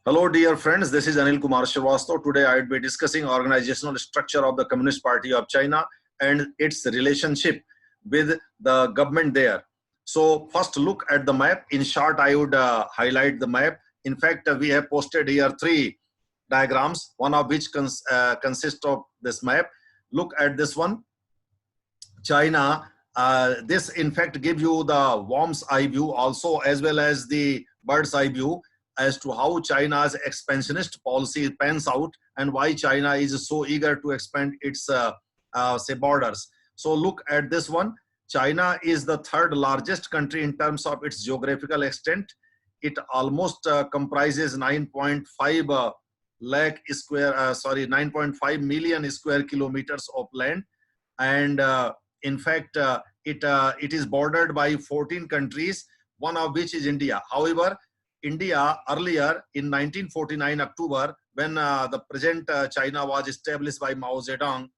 Hello, dear friends. This is Anil Kumar Srivastava. Today, I will be discussing organizational structure of the Communist Party of China and its relationship with the government there. So, first look at the map. In short, I would highlight the map. In fact, we have posted here three diagrams, one of which consists of this map. Look at this one. China. This, in fact, gives you the worm's eye view also, as well as the bird's eye view as to how China's expansionist policy pans out and why China is so eager to expand its say borders. So look at this one. China is the third largest country in terms of its geographical extent. It almost comprises 9.5 lakh square, 9.5 million square kilometers of land, and in fact, it is bordered by 14 countries, one of which is India. However, India earlier in 1949 October, when the present China was established by Mao Zedong,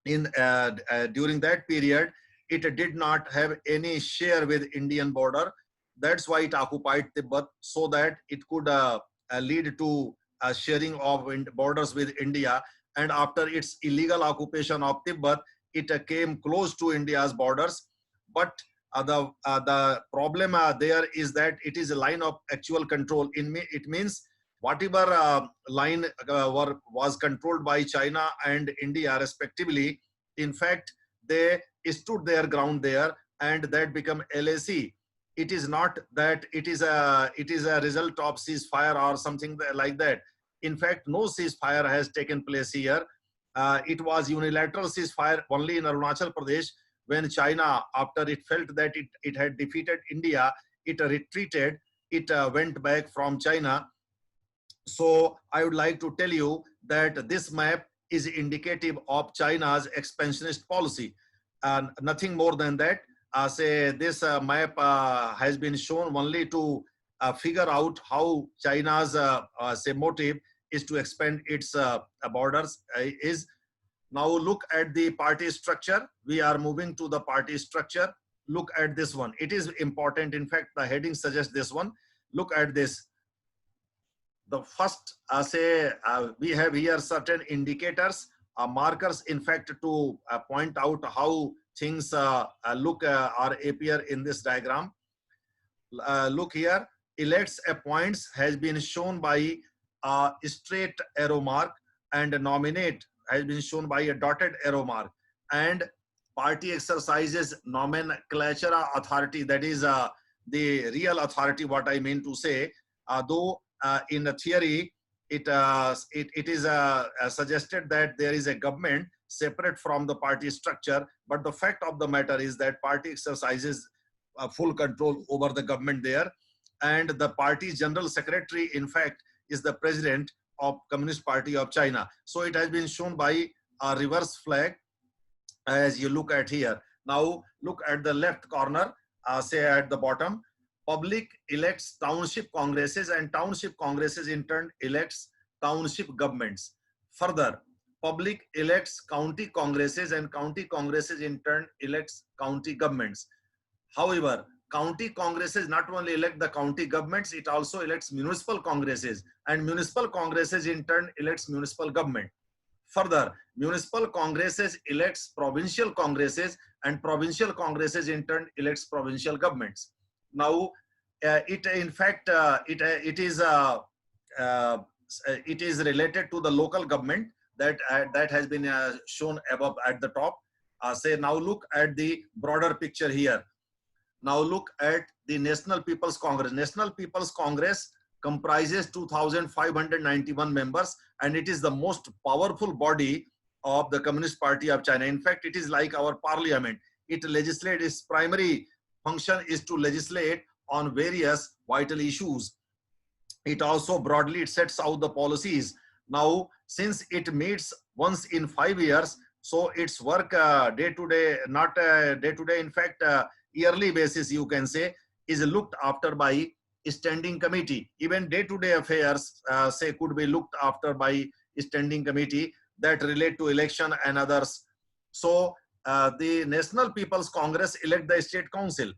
during that period, it did not have any share with Indian border. That's why it occupied Tibet, so that it could lead to sharing of borders with India. And after its illegal occupation of Tibet, it came close to India's borders. But the problem there is that it is a line of actual control. It means whatever line was controlled by China and India respectively, in fact, they stood their ground there, and that become LAC. It is not that it is a result of ceasefire or something like that. In fact, no ceasefire has taken place here. It was unilateral ceasefire only in Arunachal Pradesh, when China, after it felt that it had defeated India, it retreated, it went back from China. So I would like to tell you that this map is indicative of China's expansionist policy, and nothing more than that. Say this map has been shown only to figure out how China's say motive is to expand its borders is. Now look at the party structure. We are moving to the party structure. Look at this one. It is important. In fact, the heading suggests this one. Look at this. The first, we have here certain indicators, markers, in fact, to point out how things look or appear in this diagram. Look here. Elects appoints has been shown by a straight arrow mark, and nominate has been shown by a dotted arrow mark. And party exercises nomenclature authority, that is the real authority, what I mean to say, though in the theory it is suggested that there is a government separate from the party structure, but the fact of the matter is that party exercises full control over the government there, and the party's general secretary, in fact, is the president of Communist Party of China. So it has been shown by a reverse flag, as you look at here. Now look at the left corner, say at the bottom. Public elects township congresses, and township congresses in turn elects township governments. Further, public elects county congresses, and county congresses in turn elects county governments. However, county congresses not only elect the county governments, it also elects municipal congresses, and municipal congresses in turn elects municipal government. Further, municipal congresses elects provincial congresses, and provincial congresses in turn elects provincial governments. Now, it is related to the local government that has been shown above at the top. Say now look at the broader picture here. Now look at the National People's Congress. National People's Congress comprises 2,591 members, and it is the most powerful body of the Communist Party of China. In fact, it is like our parliament. It legislates, its primary function is to legislate on various vital issues. It also broadly sets out the policies. Now, since it meets once in 5 years, so its work day to day, not day to day, in fact, yearly basis, you can say, is looked after by standing committee. Even day-to-day affairs say could be looked after by standing committee that relate to election and others. So the National People's Congress elect the State Council.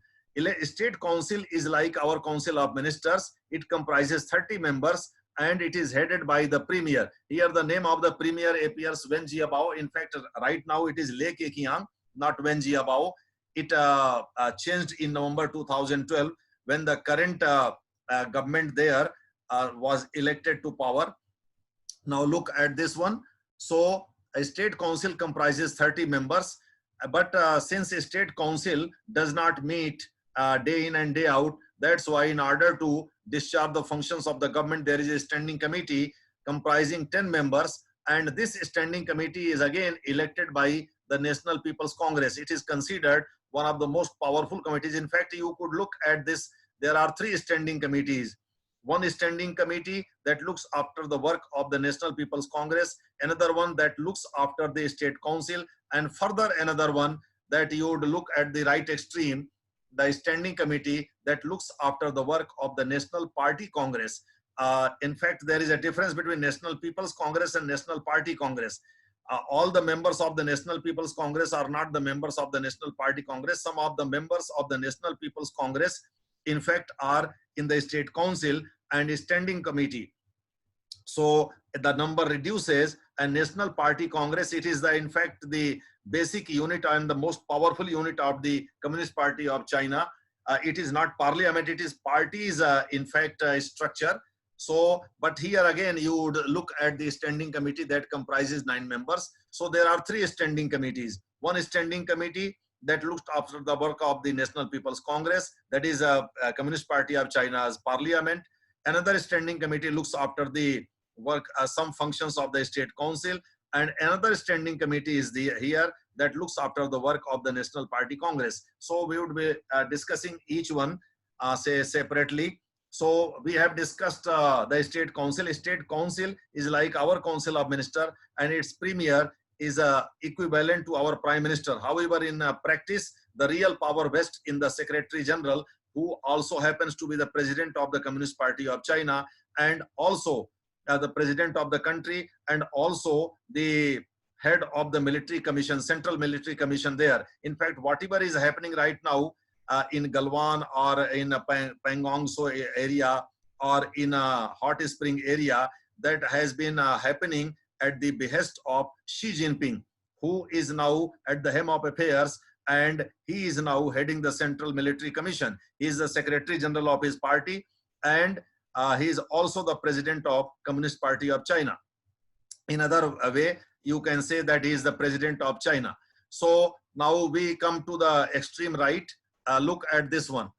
State Council is like our Council of Ministers. It comprises 30 members, and it is headed by the premier. Here the name of the premier appears Wen Jiabao. In fact, right now it is Le Keqiang, not Wen Jiabao. It changed in November 2012 when the current government there was elected to power. Now look at this one. So a state council comprises 30 members, but since a state council does not meet day in and day out, that's why in order to discharge the functions of the government, there is a standing committee comprising 10 members, and this standing committee is again elected by the National People's Congress. It is considered one of the most powerful committees. In fact, you could look at this. There are 3 standing committees. One standing committee that looks after the work of the National People's Congress, another one that looks after the State Council, and further another one that you would look at the right extreme, the standing committee that looks after the work of the National Party Congress. In fact, there is a difference between National People's Congress and National Party Congress. All the members of the National People's Congress are not the members of the National Party Congress. Some of the members of the National People's Congress, in fact, are in the State Council and a standing committee. So the number reduces, and National Party Congress, it is the, in fact, the basic unit and the most powerful unit of the Communist Party of China. It is not parliament, it is parties, in fact, structure. So, but here again, you would look at the standing committee that comprises 9 members. So there are 3 standing committees. One standing committee that looks after the work of the National People's Congress, that is a Communist Party of China's parliament. Another standing committee looks after the work, some functions of the State Council, and another standing committee is here that looks after the work of the National Party Congress. So we would be discussing each one say separately. So we have discussed the State Council. State Council is like our Council of Ministers, and its premier is equivalent to our Prime Minister. However, in practice, the real power vests in the Secretary General, who also happens to be the President of the Communist Party of China, and also the President of the country, and also the head of the military commission, Central Military Commission there. In fact, whatever is happening right now in Galwan or in Pangong Tso area or in Hot Spring area, that has been happening at the behest of Xi Jinping, who is now at the helm of affairs, and he is now heading the Central Military Commission. He is the Secretary General of his party, and he is also the President of Communist Party of China. In other way, you can say that he is the President of China. So now we come to the extreme right. Look at this one.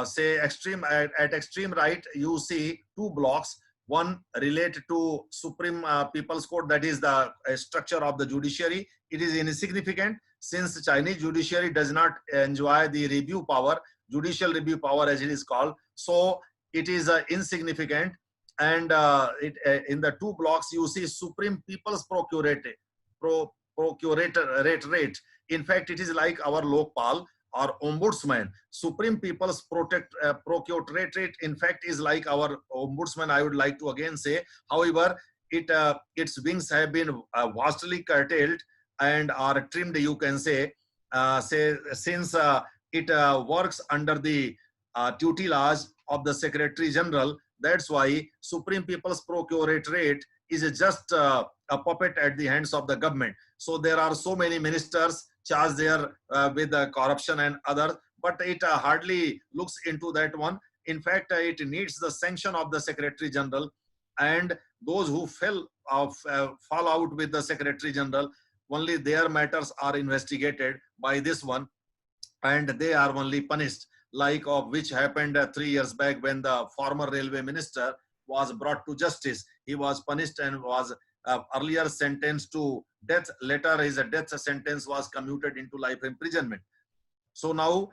Say extreme at extreme right, you see 2 blocks. One related to Supreme People's Court, that is the structure of the judiciary. It is insignificant since the Chinese judiciary does not enjoy the review power, judicial review power as it is called. So it is insignificant. And in the 2 blocks, you see Supreme People's Procuratorate. In fact, it is like our Lokpal or Ombudsman. Supreme People's Procuratorate, in fact, is like our Ombudsman, I would like to again say. However, its wings have been vastly curtailed and are trimmed, you can say, since it works under the tutelage of the Secretary General. That's why Supreme People's Procuratorate is just a puppet at the hands of the government. So there are so many ministers charged there with corruption and others, but it hardly looks into that one. In fact, it needs the sanction of the Secretary General, and those who fall out with the Secretary General, only their matters are investigated by this one, and they are only punished, like of which happened 3 years back when the former railway minister was brought to justice. He was punished and was earlier sentenced to death. Later, his death sentence was commuted into life imprisonment. So now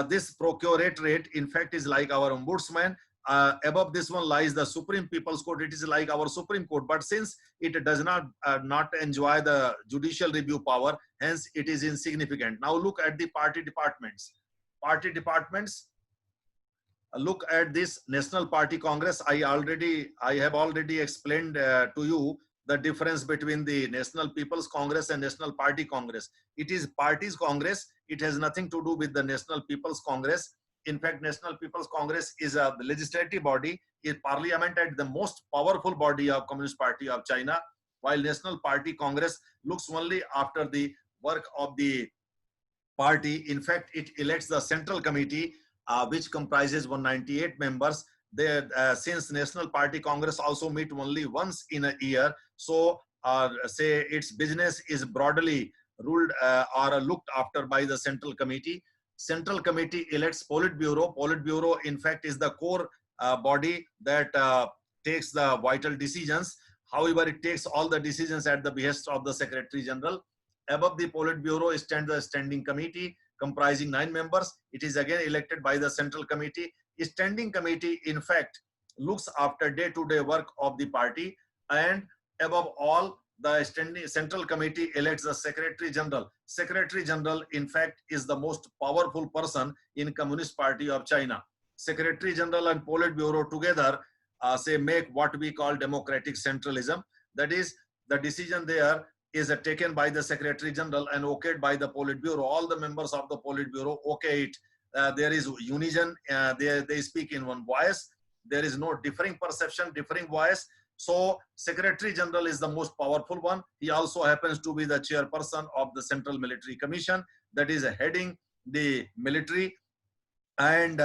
this procuratorate, in fact, is like our ombudsman. Above this one lies the Supreme People's Court. It is like our Supreme Court, but since it does not enjoy the judicial review power, hence it is insignificant. Now look at the party departments. Party departments. Look at this National Party Congress. I have already explained to you the difference between the National People's Congress and National Party Congress. It is parties Congress. It has nothing to do with the National People's Congress. In fact, National People's Congress is the legislative body, is parliament and the most powerful body of Communist Party of China, while National Party Congress looks only after the work of the party. In fact, it elects the Central Committee, which comprises 198 members. Since National Party Congress also meet only once in a year, so say its business is broadly ruled or looked after by the Central Committee. Central Committee elects Politburo. Politburo, in fact, is the core body that takes the vital decisions. However, it takes all the decisions at the behest of the Secretary General. Above the Politburo stands the Standing Committee, comprising 9 members. It is again elected by the Central Committee. Standing Committee, in fact, looks after day-to-day work of the party, and above all, the Central Committee elects the Secretary General. Secretary General, in fact, is the most powerful person in Communist Party of China. Secretary General and Politburo together say make what we call democratic centralism. That is, the decision there is taken by the Secretary General and okayed by the Politburo. All the members of the Politburo okay it. There is unison. They speak in one voice. There is no differing perception, differing voice. So Secretary General is the most powerful one. He also happens to be the chairperson of the Central Military Commission, that is heading the military. And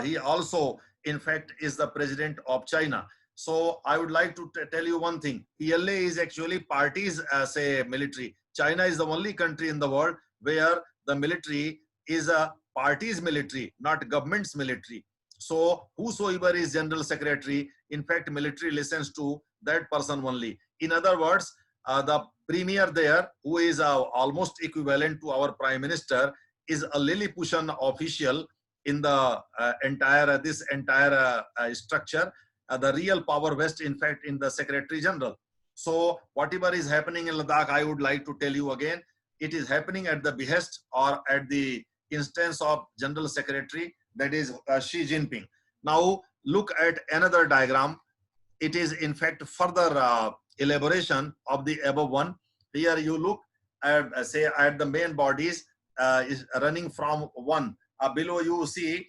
he also, in fact, is the president of China. So I would like to tell you one thing. PLA is actually parties as a military. China is the only country in the world where the military is a party's military, not government's military. So whosoever is general secretary, in fact, military listens to that person only. In other words, the premier there, who is almost equivalent to our prime minister, is a Lilliputian official in the entire structure. The real power vests, in fact, in the Secretary General. So whatever is happening in Ladakh, I would like to tell you again, it is happening at the behest or at the instance of General Secretary, that is Xi Jinping. Now look at another diagram. It is in fact further elaboration of the above one. Here you look at say at the main bodies is running from one. Below you see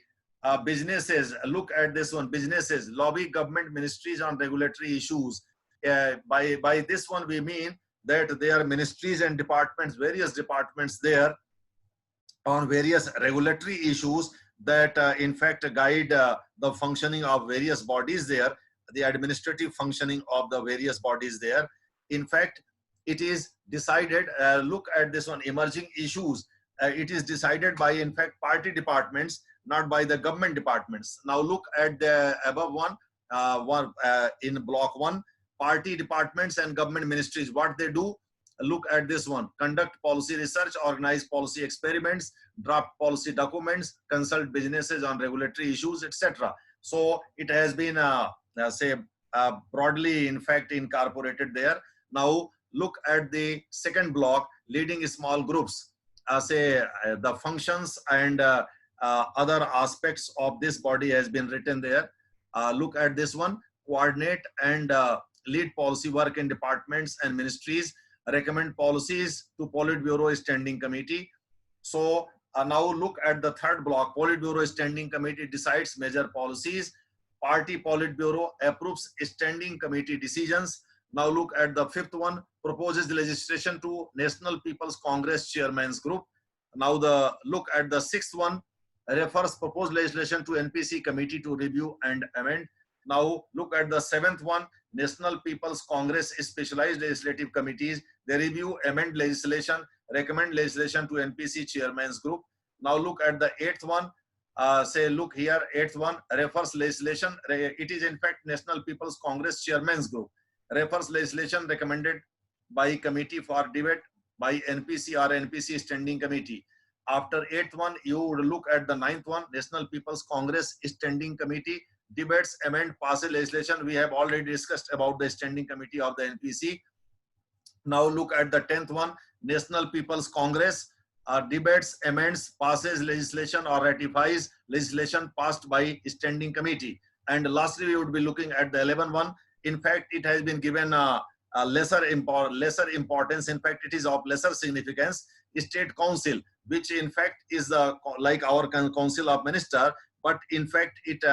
businesses. Look at this one. Businesses lobby government ministries on regulatory issues. By this one we mean that there are ministries and departments, various departments there on various regulatory issues that in fact guide the functioning of various bodies there, the administrative functioning of the various bodies there. In fact, it is decided, look at this one, emerging issues. It is decided by, in fact, party departments, not by the government departments. Now look at the above one, in block 1, party departments and government ministries, what they do. Look at this one: conduct policy research, organize policy experiments, draft policy documents, consult businesses on regulatory issues, etc. So it has been broadly, in fact, incorporated there. Now look at the second block, leading small groups. The functions and other aspects of this body has been written there. Look at this one: coordinate and lead policy work in departments and ministries, recommend policies to Politburo Standing Committee. So now look at the third block. Politburo Standing Committee decides major policies. Party Politburo approves Standing Committee decisions. Now look at the fifth one, proposes legislation to National People's Congress Chairman's Group. Now look at the sixth one, refers proposed legislation to NPC Committee to review and amend. Now look at the seventh one, National People's Congress Specialized Legislative Committees. They review, amend legislation, recommend legislation to NPC Chairman's Group. Now look at the eighth one. Look here, eighth one, refers legislation. It is in fact National People's Congress Chairman's Group. Refers legislation recommended by committee for debate by NPC or NPC Standing Committee. After eighth one, you would look at the ninth one, National People's Congress Standing Committee debates, amend, passes legislation. We have already discussed about the Standing Committee of the NPC. Now look at the 10th one, National People's Congress debates, amends, passes legislation or ratifies legislation passed by Standing Committee. And lastly, we would be looking at the 11th one. In fact, it has been given lesser importance. In fact, it is of lesser significance. State Council, which in fact is like our Council of Minister, but in fact it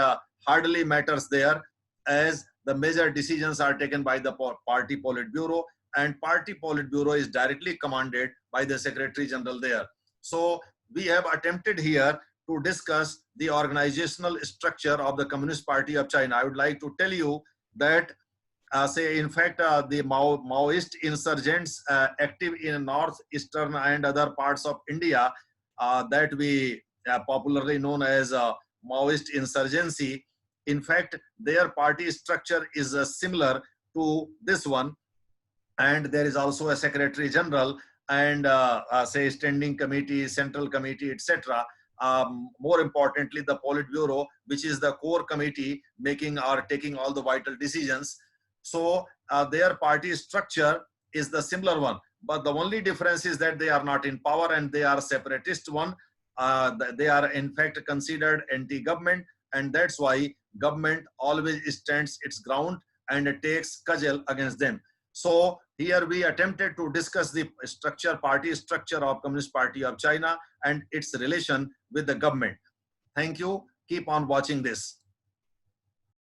hardly matters there, as the major decisions are taken by the party Politburo, and party Politburo is directly commanded by the Secretary General there. So we have attempted here to discuss the organizational structure of the Communist Party of China. I would like to tell you that in fact, the Maoist insurgents active in northeastern and other parts of India, that we popularly known as Maoist insurgency. In fact, their party structure is similar to this one, and there is also a Secretary General and say standing committee, central committee, etc. More importantly, the Politburo, which is the core committee making or taking all the vital decisions. So their party structure is the similar one, but the only difference is that they are not in power and they are separatist one. They are in fact considered anti-government, and that's why government always stands its ground and it takes cudgel against them. So here we attempted to discuss the party structure of Communist Party of China and its relation with the government. Thank you. Keep on watching this.